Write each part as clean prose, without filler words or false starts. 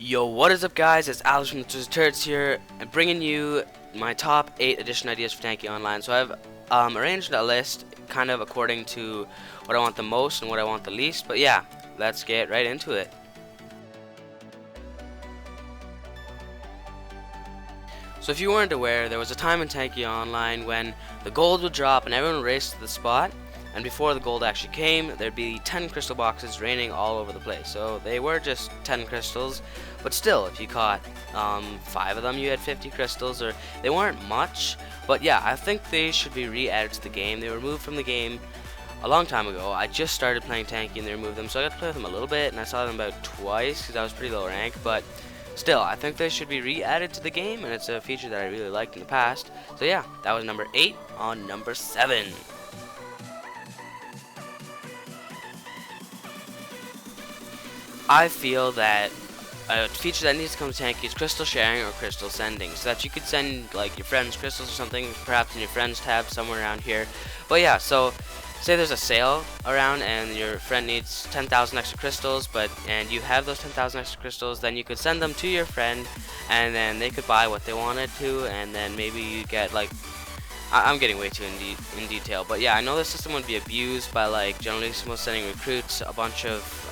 Yo, what is up, guys? It's Alex from the Turrets here, and bringing you my top 8 edition ideas for Tanki Online. So I've arranged a list kind of according to what I want the most and what I want the least. But yeah, let's get right into it. So if you weren't aware, there was a time in Tanki Online when the gold would drop and everyone raced to the spot. And before the gold actually came, there'd be 10 crystal boxes raining all over the place. So they were just 10 crystals, but still, if you caught 5 of them, you had 50 crystals, or they weren't much. But yeah, I think they should be re-added to the game. They were removed from the game a long time ago. I just started playing Tanki and they removed them, so I got to play with them a little bit, and I saw them about twice because I was pretty low rank. But still, I think they should be re-added to the game, and it's a feature that I really liked in the past. So yeah, that was number 8. On number 7. I feel that a feature that needs to come to Tanki is crystal sharing or crystal sending, so that you could send like your friends crystals or something, perhaps in your friends tab somewhere around here. But yeah, so say there's a sale around and your friend needs 10,000 extra crystals, and you have those 10,000 extra crystals, then you could send them to your friend, and then they could buy what they wanted to, and then maybe you get like, I'm getting way too in detail, but yeah, I know the system would be abused by like Generalissimo sending recruits a bunch of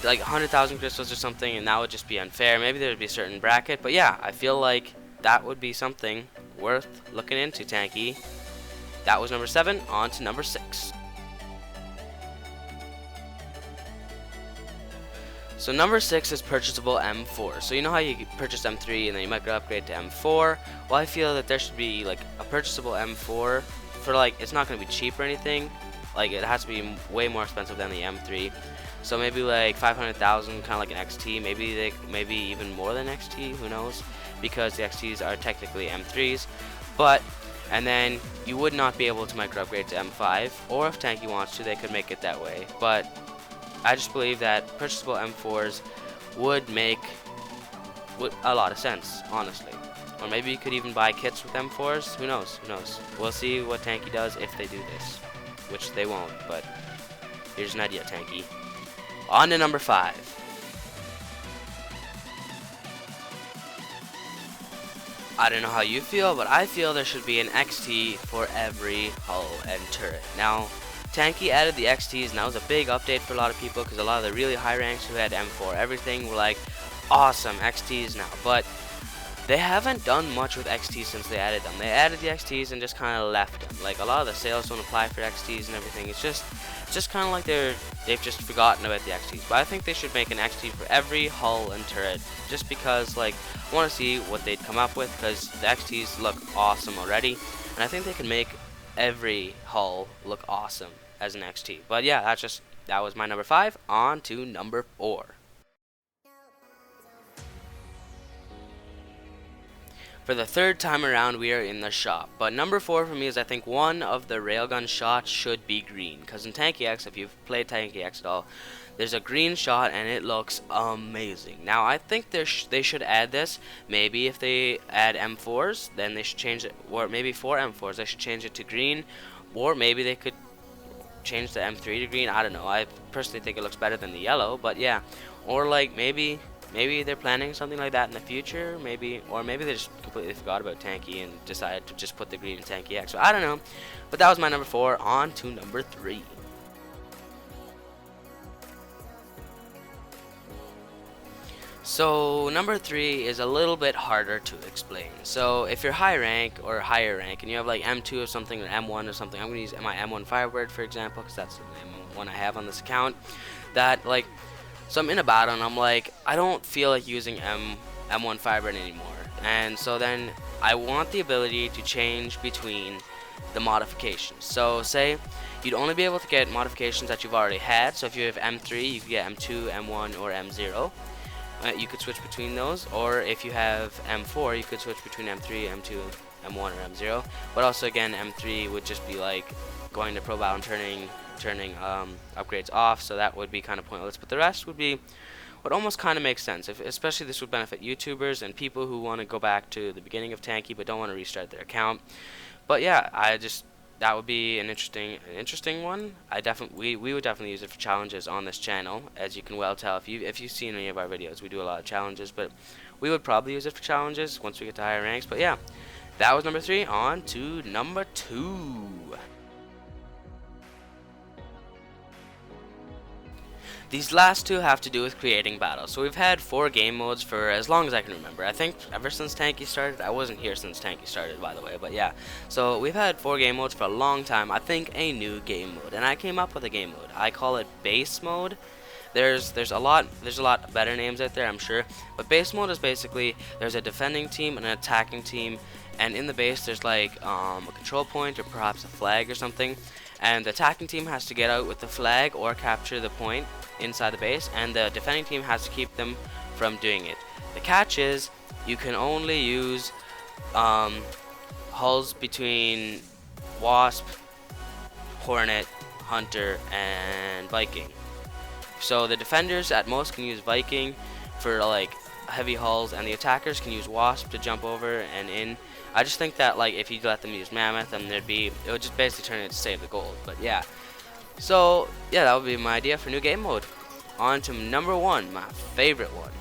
like 100,000 crystals or something, and that would just be unfair. Maybe there would be a certain bracket, but yeah, I feel like that would be something worth looking into, Tanki. That was number 7. On to number 6. So number 6 is Purchasable M4. So you know how you purchase M3 and then you might go upgrade to M4? Well, I feel that there should be like a Purchasable M4 for like, it's not going to be cheap or anything. Like, it has to be way more expensive than the M3. So maybe like 500,000, kind of like an XT. Maybe even more than XT. Who knows? Because the XTs are technically M3s. And then you would not be able to micro upgrade to M5. Or if Tanki wants to, they could make it that way. But I just believe that purchasable M4s would make a lot of sense, honestly. Or maybe you could even buy kits with M4s. Who knows? Who knows? We'll see what Tanki does if they do this, which they won't. But here's an idea, Tanki. On to number 5. I don't know how you feel, but I feel there should be an XT for every hull and turret. Now, Tanki added the XTs, and that was a big update for a lot of people, because a lot of the really high ranks who had M4 everything were like, awesome, XTs now. But they haven't done much with XTs since they added them. They added the XTs and just kind of left them. Like, a lot of the sales don't apply for XTs and everything. It's just kind of like they've just forgotten about the XTs. But I think they should make an XT for every hull and turret, just because, like, I want to see what they'd come up with, because the XTs look awesome already, and I think they can make every hull look awesome as an XT. But yeah, that was my number 5. On to number 4. For the 3rd time around, we are in the shop. But number 4 for me is, I think one of the railgun shots should be green. Because in Tanki X, if you've played Tanki X at all, there's a green shot and it looks amazing. Now, I think they should add this. Maybe if they add M4s, then they should change it. Or maybe for M4s, they should change it to green. Or maybe they could change the M3 to green. I don't know. I personally think it looks better than the yellow. But yeah. Or like maybe they're planning something like that in the future, or maybe they just completely forgot about Tanki and decided to just put the green in Tanki X. So I don't know, but that was my number 4. On to number 3. So number 3 is a little bit harder to explain. So if you're high rank or higher rank and you have like M2 or something or M1 or something, I'm gonna use my M1 Firebird for example, because that's the one I have on this account. So I'm in a battle and I'm like, I don't feel like using M1 Firebird anymore. And so then I want the ability to change between the modifications. So say you'd only be able to get modifications that you've already had. So if you have M3, you could get M2, M1, or M0. You could switch between those. Or if you have M4, you could switch between M3, M2, M1, or M0. But also again, M3 would just be like going to Pro Battle and turning upgrades off, so that would be kind of pointless. But the rest would almost kind of make sense. Especially this would benefit YouTubers and people who want to go back to the beginning of Tanki but don't want to restart their account. But yeah, that would be an interesting one. We would definitely use it for challenges on this channel, as you can well tell if you've seen any of our videos. We do a lot of challenges, but we would probably use it for challenges once we get to higher ranks. But yeah, that was number 3. On to number 2. These last two have to do with creating battles. So we've had 4 game modes for as long as I can remember. I think ever since Tanki started. I wasn't here since Tanki started, by the way, but yeah. So we've had 4 game modes for a long time. I think a new game mode, and I came up with a game mode. I call it base mode. There's a lot better names out there, I'm sure. But base mode is basically there's a defending team and an attacking team, and in the base there's like a control point or perhaps a flag or something. And the attacking team has to get out with the flag or capture the point inside the base, and the defending team has to keep them from doing it. The catch is you can only use hulls between Wasp, Hornet, Hunter, and Viking. So the defenders at most can use Viking for like heavy hulls, and the attackers can use Wasp to jump over and in. I just think that like if you let them use Mammoth, then it would just basically turn it to save the gold. But yeah. So yeah, that would be my idea for new game mode. On to number 1, my favorite one.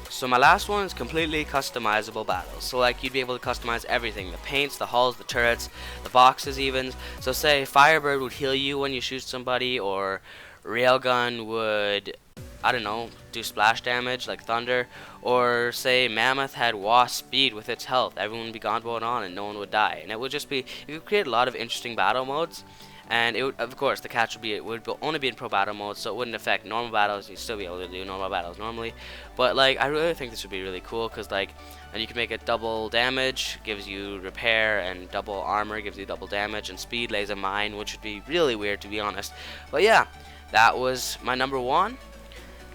So my last one is completely customizable battles. So like you'd be able to customize everything, the paints, the hulls, the turrets, the boxes even. So say Firebird would heal you when you shoot somebody, or Railgun would, I don't know, do splash damage like Thunder, or say Mammoth had Wasp speed with its health. Everyone would be gonboed on and no one would die. And it would just be, you could create a lot of interesting battle modes. And it would, of course, the catch would be it would only be in pro battle mode, so it wouldn't affect normal battles. You'd still be able to do normal battles normally. But like, I really think this would be really cool, because like, and you can make it double damage, gives you repair, and double armor gives you double damage, and speed lays a mine, which would be really weird to be honest. But yeah, that was my number 1.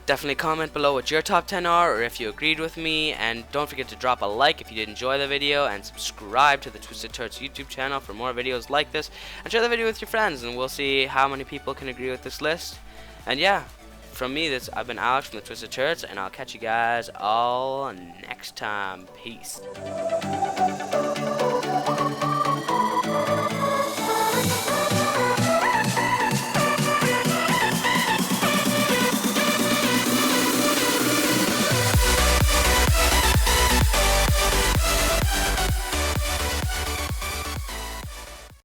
Definitely comment below what your top 10 are, or if you agreed with me, and don't forget to drop a like if you did enjoy the video, and subscribe to the Twisted Turds YouTube channel for more videos like this, and share the video with your friends, and we'll see how many people can agree with this list. And yeah, from me, I've been Alex from the Twisted Turds, and I'll catch you guys all next time. Peace.